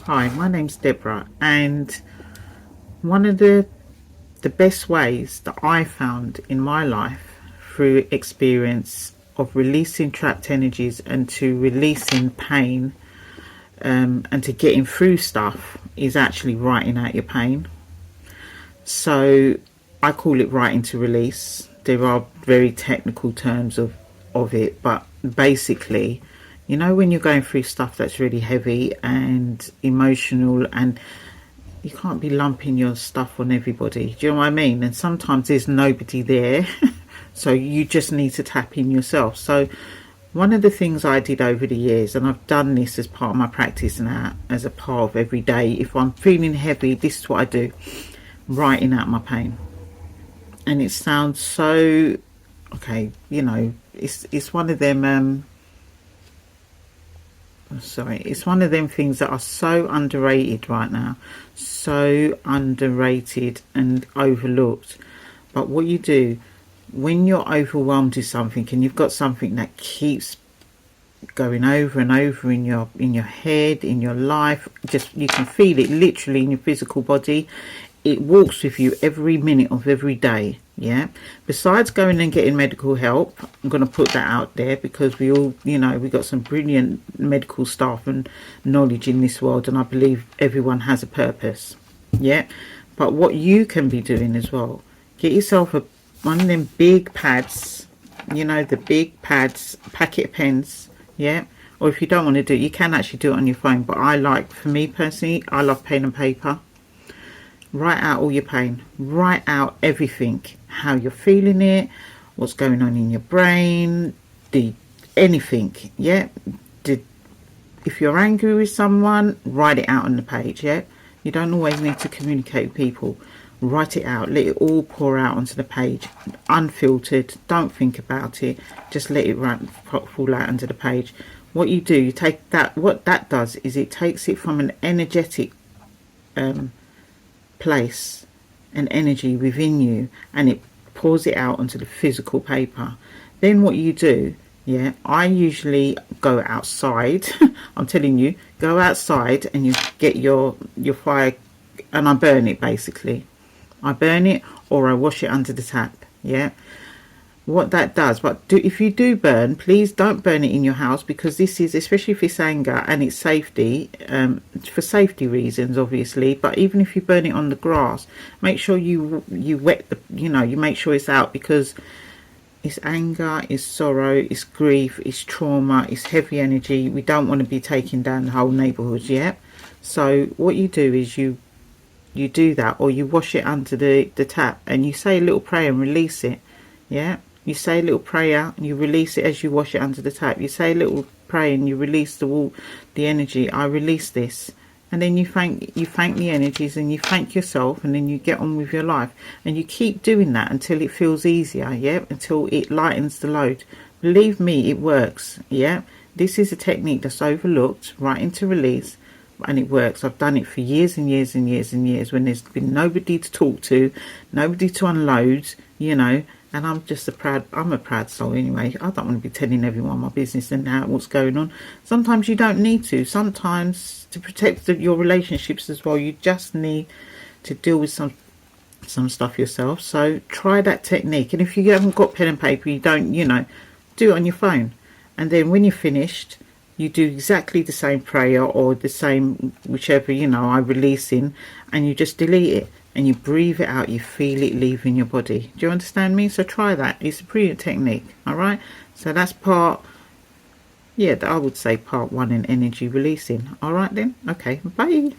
Hi, my name's Debra, and one of the best ways that I found in my life through experience of releasing trapped energies and to releasing pain, and to getting through stuff is actually writing out your pain. So I call it writing to release. There are very technical terms of it, but basically, when you're going through stuff that's really heavy and emotional, and you can't be lumping your stuff on everybody, do you know what I mean? And sometimes there's nobody there, so you just need to tap in yourself. So one of the things I did over the years, and I've done this as part of my practice now, as a part of every day, if I'm feeling heavy, this is what I do: writing out my pain. And it sounds so okay, it's one of them it's one of them things that are so underrated right now, so underrated and overlooked. But what you do when you're overwhelmed with something, and you've got something that keeps going over and over in your head, in your life, just you can feel it literally in your physical body. It walks with you every minute of every day. Yeah, besides going and getting medical help, I'm going to put that out there, because we all, we got some brilliant medical staff and knowledge in this world, and I believe everyone has a purpose. Yeah, but what you can be doing as well, get yourself one of them big pads, the big pads, packet of pens. Yeah, or if you don't want to do it, you can actually do it on your phone, but for me personally, I love pen and paper. Write out all your pain, write out everything, how you're feeling it, what's going on in your brain, anything. Yeah, if you're angry with someone, write it out on the page. Yeah, you don't always need to communicate with people. Write it out, let it all pour out onto the page, unfiltered. Don't think about it, just let it fall out onto the page. What you do, you take that, what that does is it takes it from an energetic place and energy within you, and it pours it out onto the physical paper. Then what you do, I usually go outside. I'm telling you, go outside and you get your fire, and I burn it. Basically I burn it, or I wash it under the tap. What that does, but if you do burn, please don't burn it in your house, because this is, especially if it's anger and it's safety, for safety reasons obviously. But even if you burn it on the grass, make sure you wet you make sure it's out, because it's anger, it's sorrow, it's grief, it's trauma, it's heavy energy. We don't want to be taking down the whole neighborhood. So what you do is you do that, or you wash it under the tap, and you say a little prayer and release it. You say a little prayer and you release it as you wash it under the tap. You say a little prayer and you release the energy. I release this. And then you thank the energies, and you thank yourself, and then you get on with your life. And you keep doing that until it feels easier, until it lightens the load. Believe me, it works. This is a technique that's overlooked, writing to release, and it works. I've done it for years and years and years and years, when there's been nobody to talk to, nobody to unload, and I'm a proud soul anyway. I don't want to be telling everyone my business and what's going on. Sometimes you don't need to. Sometimes, to protect your relationships as well, you just need to deal with some stuff yourself. So try that technique. And if you haven't got pen and paper, you don't, do it on your phone. And then when you're finished, you do exactly the same prayer, or the same, whichever, I release in, and you just delete it. And you breathe it out, you feel it leaving your body. Do you understand me? So try that. It's a brilliant technique. All right. So that's I would say part 1 in energy releasing. All right then. Okay. Bye.